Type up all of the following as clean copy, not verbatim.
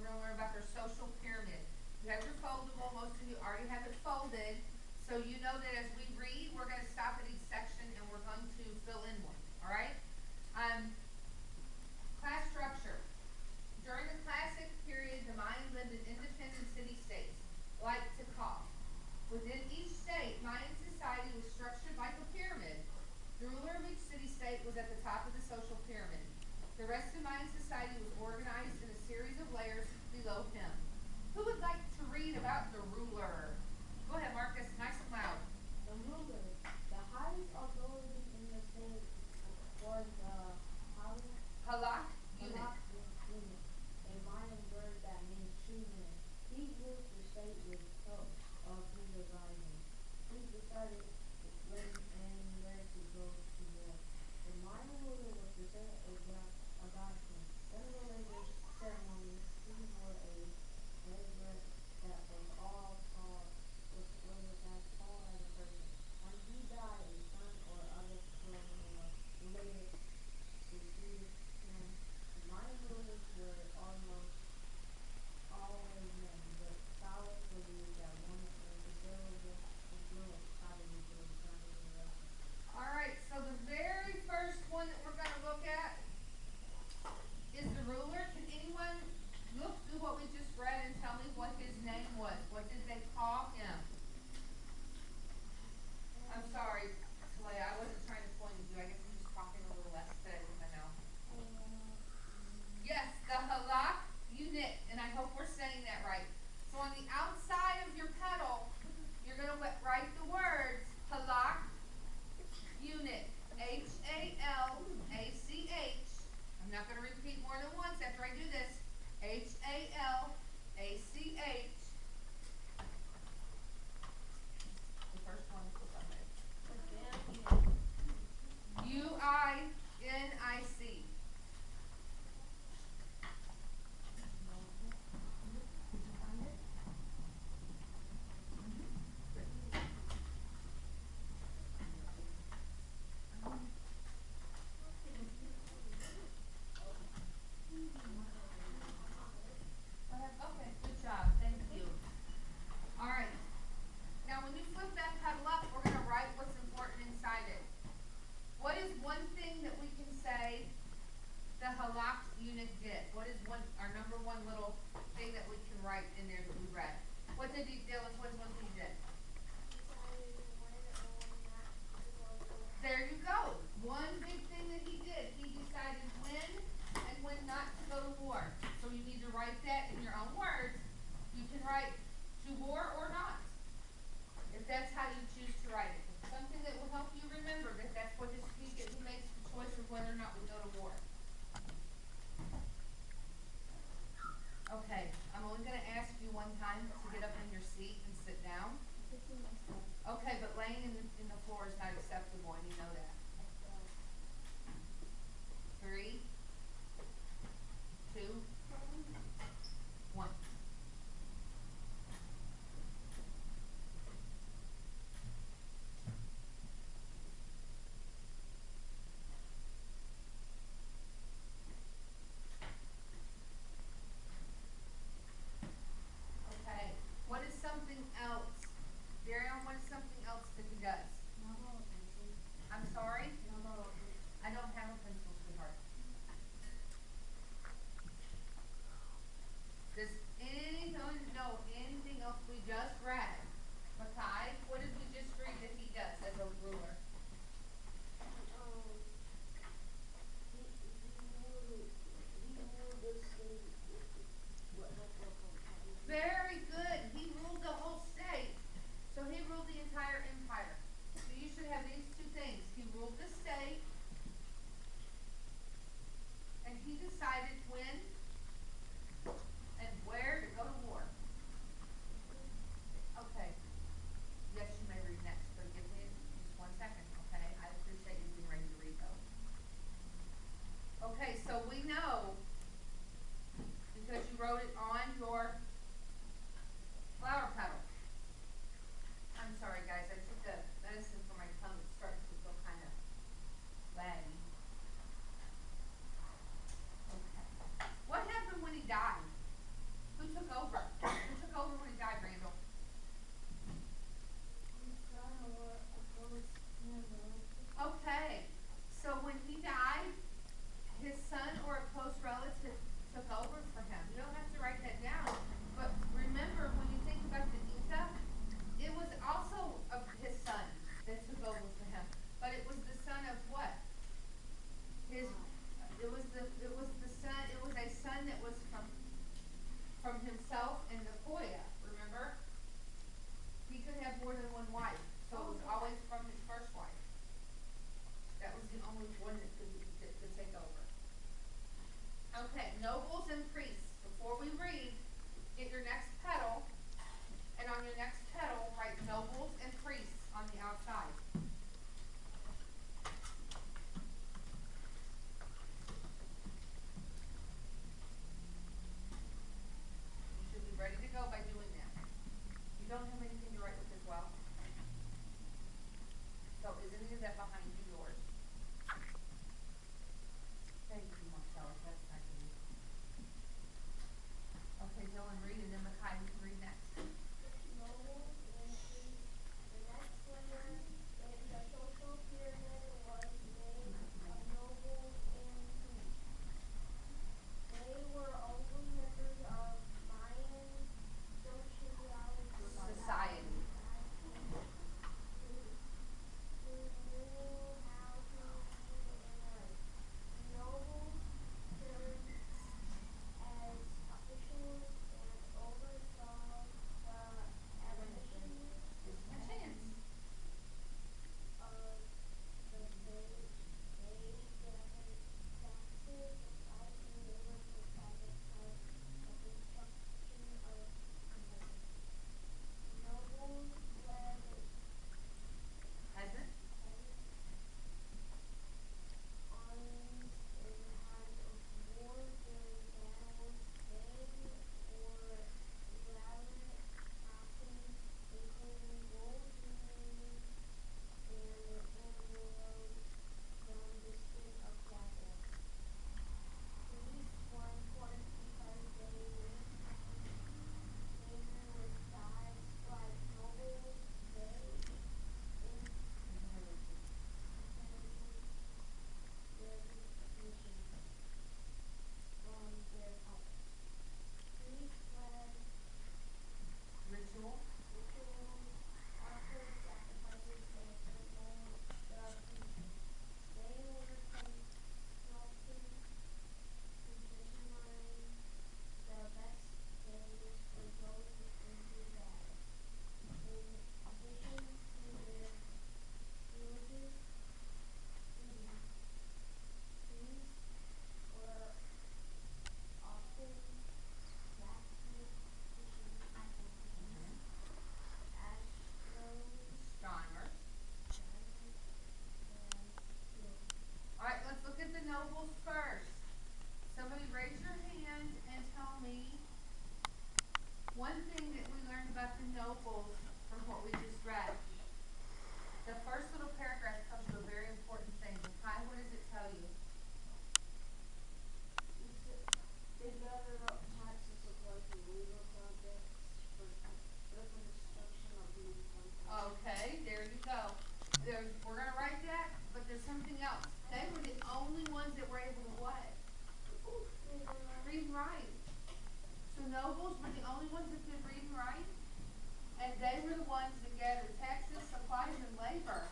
we're going to learn about their social pyramid. You have your foldable. Most of you already have it folded. So you know that as we read, we're going to stop at each section and we're going to fill in one. All right? Class structure. During the classic period, the Mayans lived in independent city-states, like Tikal. Within each state, Mayan society was structured like a pyramid. The ruler of each city-state was at the top of the social pyramid. The rest of Mayan society was organized in a series of layers below him. Who would like to read about the ruler? Go ahead, Marcus, nice and loud. The ruler, the highest authority in the state, was the Halak unit. Halak unit, a Mayan word that means choosing. He ruled the state with help of his advisors. He decided when and where to go to war. The Mayan ruler was considered a godson. During the religious ceremonies, he wore a headdress that was all tall, was as tall as a person. When he died, a son or other clan related succeeded him. The Mayan rulers were almost always men, but scholars believe that one considerable influence probably was the younger generation. All right, so the very first one that we're going to look at is the ruler. Can anyone look through what we just read and tell me what his name was? What did they call him? I'm sorry, Talia, I wasn't trying to point at you. I guess I'm just talking a little less today with my mouth. Yes, the halak unit, and I hope we're saying that right. So on the outside of your petal, you're going to write the words halak unit. Halach. I'm not going to repeat more than once after I do this. Halach. The first one was UINIC. Did you find it? Okay, good job. Thank you. All right. Now, when you flip that petal up, we're going to write what's important inside it. What is one thing that we can say the halak unit did? What is our number one little thing that we can write in there that we read? What did he, Dylan, what is one thing he did? There you go. One big thing that he did. He decided when and when not to go to war. So you need to write that in your own words. You can write to war or not, if that's how you choose to write it. It's something that will help you remember that that's what he makes the choice of whether or not we go to war. Okay, I'm only going to ask you one time to get up in your seat and sit down. Okay, but laying in the floor is not acceptable, and you know that. 3, 2, 1. nobles from what we just read. The first little paragraph tells you a very important thing. Kai, what does it tell you? They gathered up taxes of like illegal projects for the construction of new contracts. Okay, there you go. We're gonna write that, but there's something else. They were the only ones that were able to what? Read and write. So nobles were the only ones that could read and write, and they were the ones that gathered taxes, supplies, and labor.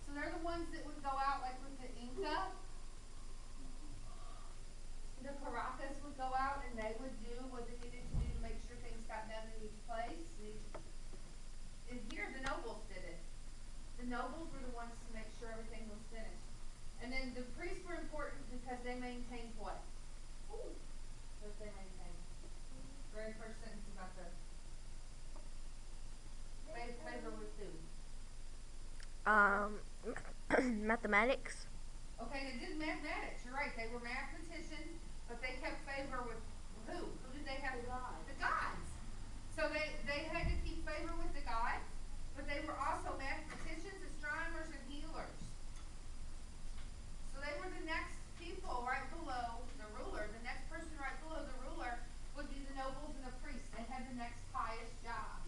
So they're the ones that would go out like with the Inca. The Caracas would go out and they would do what they needed to do to make sure things got done in each place. And here the nobles did it. The nobles were the ones to make sure everything was finished. And then the priests were important because they maintained what? What did they maintain? Very first sentence about the favor with who? Mathematics. Okay, they did mathematics. You're right. They were mathematicians, but they kept favor with who? Who did they have? The gods. The gods. So they had to keep favor with the gods, but they were also mathematicians, astronomers, and healers. So they were the next people right below the ruler. The next person right below the ruler would be the nobles and the priests. They had the next highest job.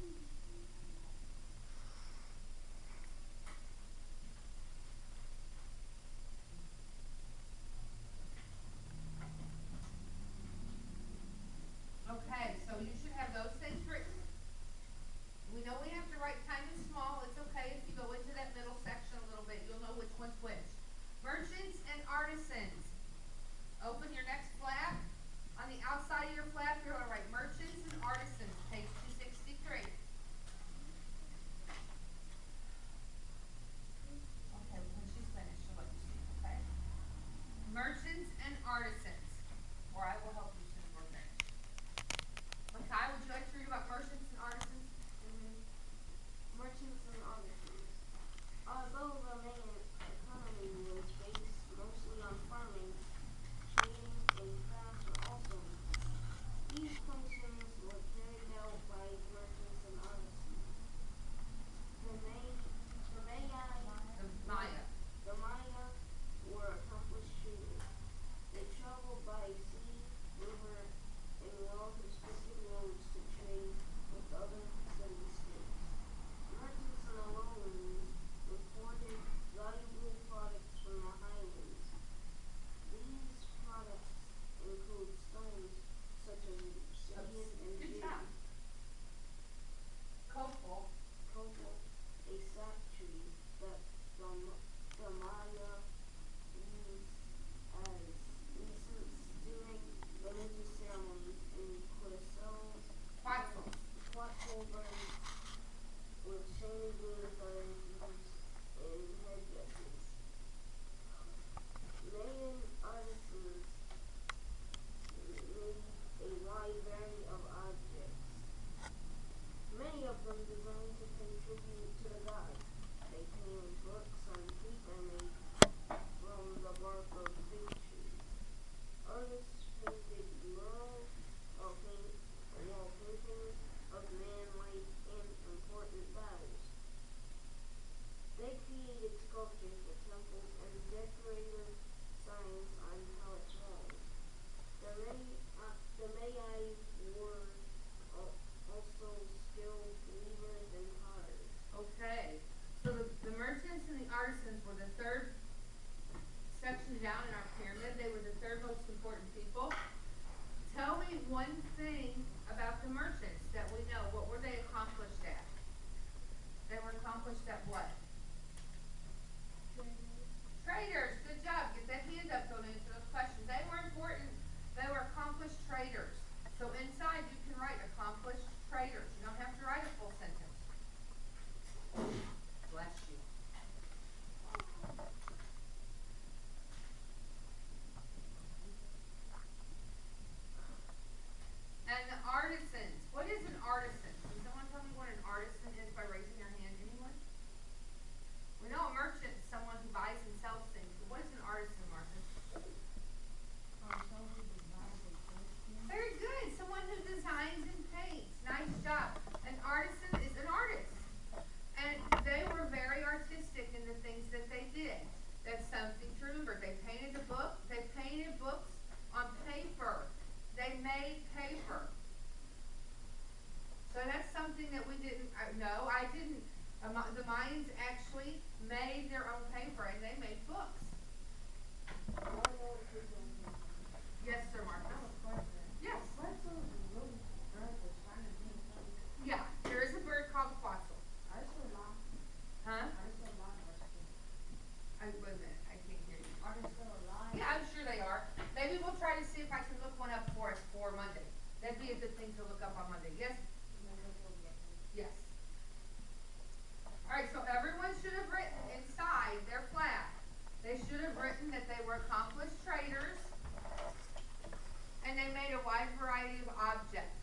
Okay, Mayans actually made their own paper and they made books. Yes, sir, Marcus. Yes. Yeah, there is a bird called quetzal. Huh? Wait a minute, I can't hear you. Yeah, I'm sure they are. Maybe we'll try to see if I can look one up for us for Monday. That'd be a good thing to look up on Monday. Yes? Yes. Alright, so everyone should have written inside their flag. They should have written that they were accomplished traders and they made a wide variety of objects.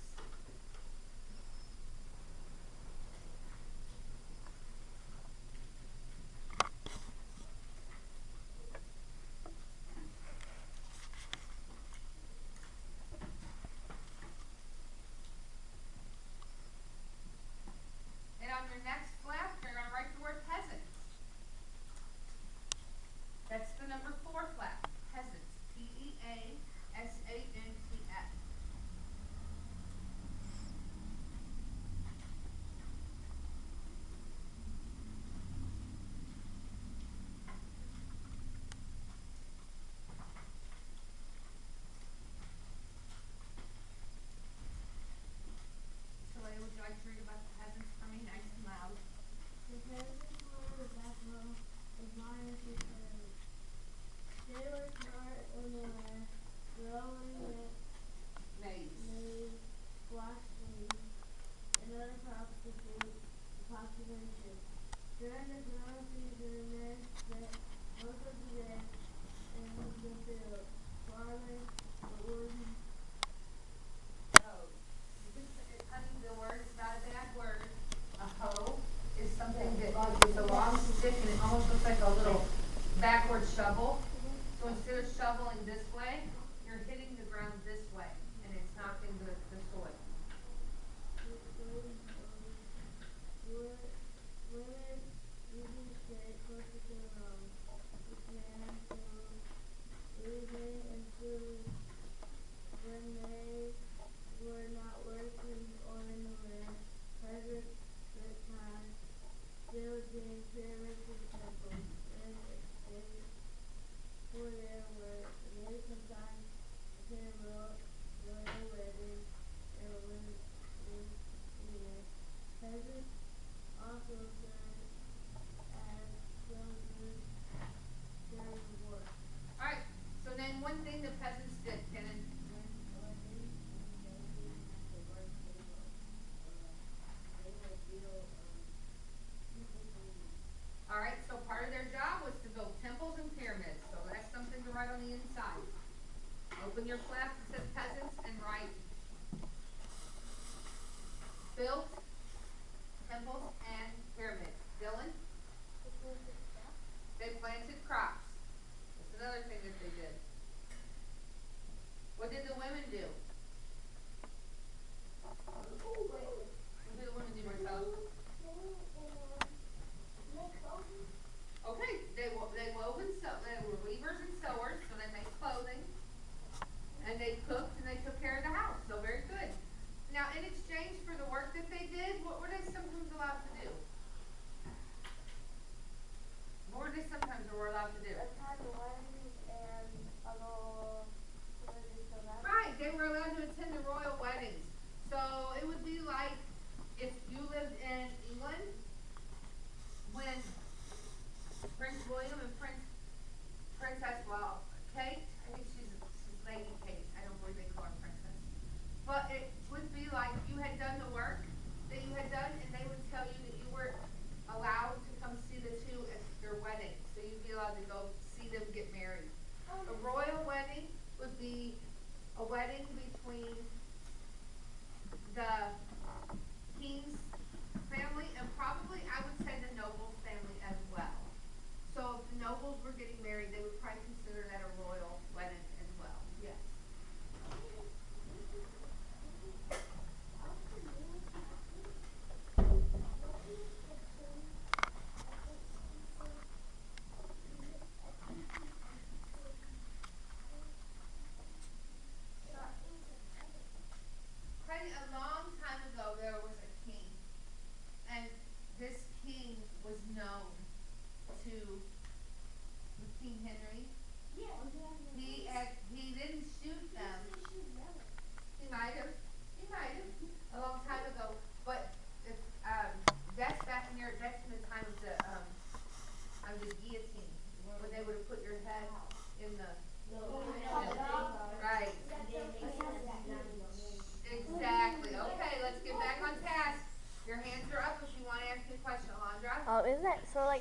And on your next flap, you're going to write the word peasants. That's the number 4 flap. Peasants. P-E-A-S-A-N-T-S. So, Leah, would you like to read about the peasants for me, nice and loud? The peasants were the backbone of modern society. They worked hard in the land, growing Maize. maize, squash, wheat, and other crops to feed the population. During the growing season, the men spent most of the day in the field, farming or working. Oh, honey, the word is not a bad word. A hoe is something that is a long stick and it almost looks like a little backward shovel. So instead of shoveling this way, you're hitting the ground this way and it's knocking the soil. Women usually stay closer to the home, with men leaving and food when they were not working or in the land. Peasants spent time building pyramids and temples in exchange for their work. They sometimes attend royal weddings and women. Peasants also served as soldiers during the war. Alright, so name one thing the peasants did, Kenan. Alright, so part of their job was to build temples and pyramids. So that's something to write on the inside. Open your flap that says peasants and write built temples and pyramids. Dylan? They planted crops. That's another thing that they did. What did the women do? What did the women do, Marcel? Okay, they wove and sewed. They were weavers and sewers, so they made clothing. And they cooked and they took care of the house. So very good. Now, in exchange for the work that they did, what were they sometimes allowed to do? What were they sometimes allowed to do? Right, they were allowed to attend the royal weddings. So it would be like if you lived in England when Prince William and Princess, well, Kate, I think she's Lady Kate. I don't believe they call her princess. But it would be like you had done the work that you had done, and they would tell you that you were allowed to come see the two at their wedding. So you'd be allowed to go see them get married. A royal wedding would be a wedding between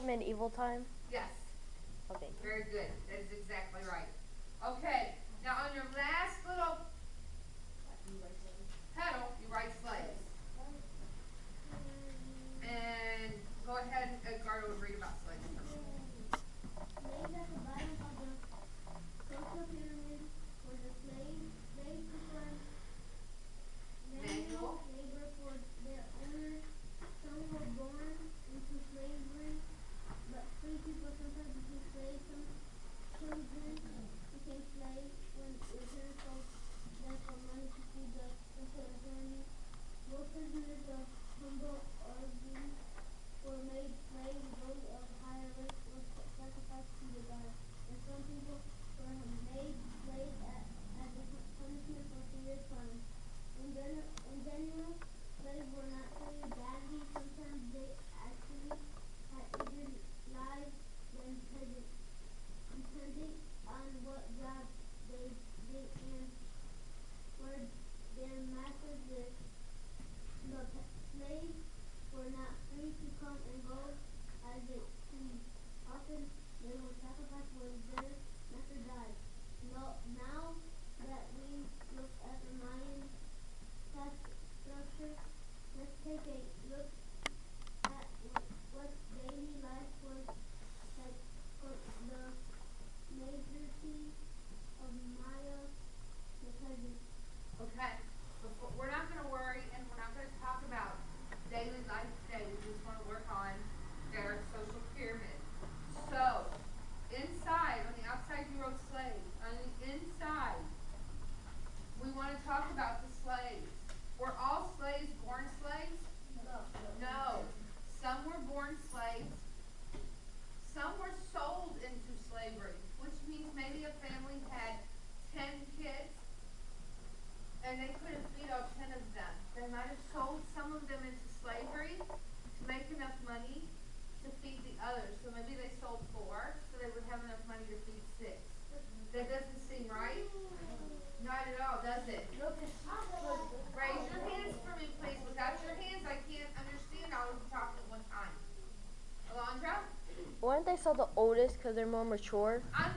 medieval time? Yes. Okay. Very good. That is exactly right. Okay. Now on your last little pedal, you write slaves. And go ahead, Edgardo, and read about slaves. Slaves at the bottom of the social pyramid were the slaves. Slaves performed manual labor for their owners. Some were born into slavery, but free people sometimes became slaves. Some children became slaves when their parents sold them for money to feed the rest of the family. Most prisoners of humble origin were made slaves. Those of higher rank were sacrificed to the gods, and some people were made slaves as a punishment for serious crimes. In general, slaves were not treated badly. Sometimes they actually had easier lives than peasants, depending on what job they did and where their masters lived. The slaves were not free to come and go as they pleased. Often they were sacrificed when their master died. Now that we look at the Mayan class structure, let's take a look at what daily life was like for the majority of Maya, the peasants. Okay. We're not going to worry, and we're not going to talk about daily life today. We just want to work on their social pyramid. So, inside, on the outside, you wrote slaves. On the inside, we want to talk about the slaves. Were all slaves born slaves? No. Some were born slaves. Some were sold into slavery, which means maybe a family had 10 kids and they couldn't feed all 10 of them. They might have sold some of them into slavery to make enough money to feed the others. So maybe they sold 4 so they would have enough money to feed 6. That doesn't seem right? Not at all, does it? Raise your hands for me, please. Without your hands, I can't understand all of you talking at one time. Alondra? Wouldn't they sell the oldest because they're more mature? I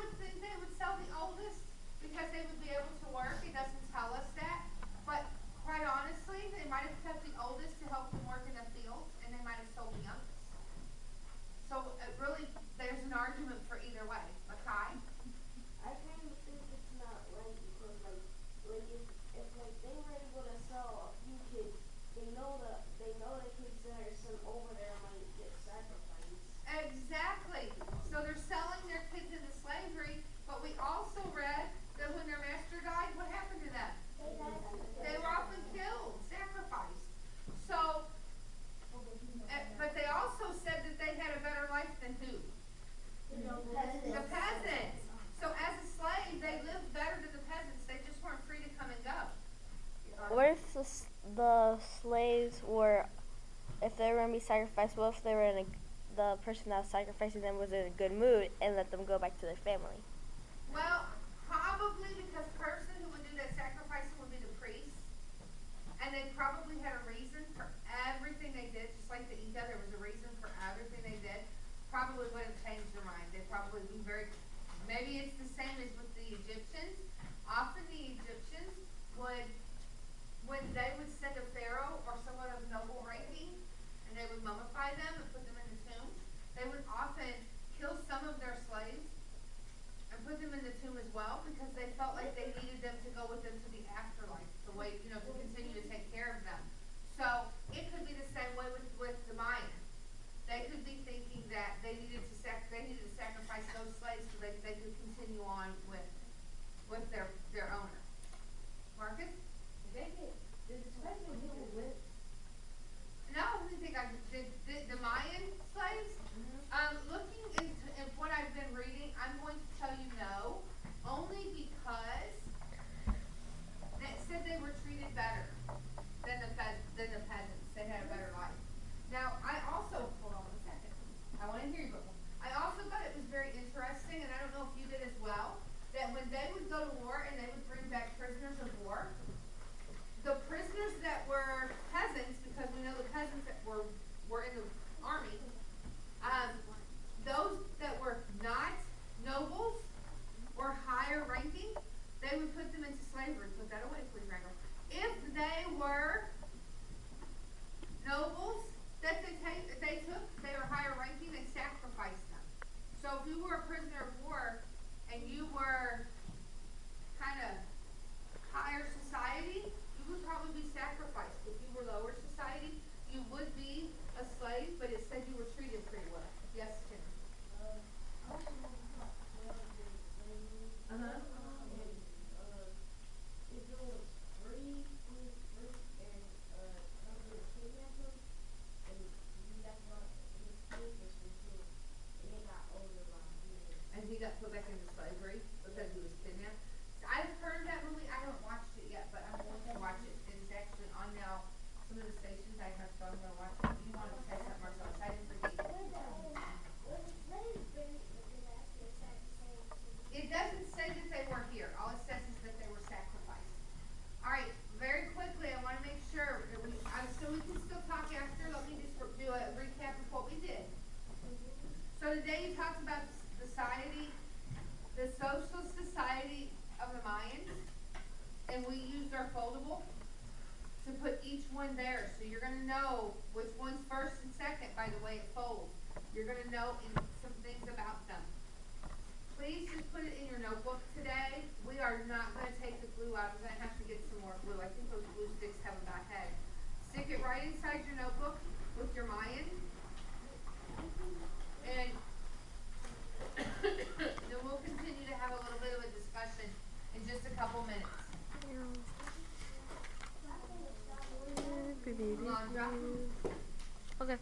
would think they would sell the oldest because they would be able to work. It doesn't tell us that. But quite honestly, they might have kept the oldest to help them work in the fields, and they might have sold the youngest. So really, there's an argument for either way. Makai? I kind of think it's not right because if they were able to sell a few kids, they know the kids that are sent over there might get sacrificed. Exactly. So they're selling their kids into slavery, but we also read that when their master died, what happened to them? They were often killed, sacrificed. So, but they also said that they had a better life than who? The peasants. So as a slave, they lived better than the peasants. They just weren't free to come and go. What if the slaves were, if they were going to be sacrificed, what if they were the person that was sacrificing them was in a good mood and let them go back to their family? Well, probably because the person who would do that sacrificing would be the priest. And they probably had a reason for everything they did, just like the Inca, there was a reason for everything they did. Probably wouldn't change their mind. They'd probably be maybe it's the same as with the Egyptians. Often the Egyptians would, when they would send a pharaoh or someone of noble ranking, and they would mummify them and put them in the tomb, they would often kill some of their slaves and put them in the tomb as well because they felt like they needed one there, so you're gonna know which one's first and second by the way it folds. You're gonna know some things about them. Please just put it in your notebook today. We are not gonna take the glue out. We're gonna have to get some more glue. I think those glue sticks have a bad head. Stick it right inside your notebook with your Mayan. And then we'll continue to have a little bit of a discussion in just a couple minutes. Alondra? Okay.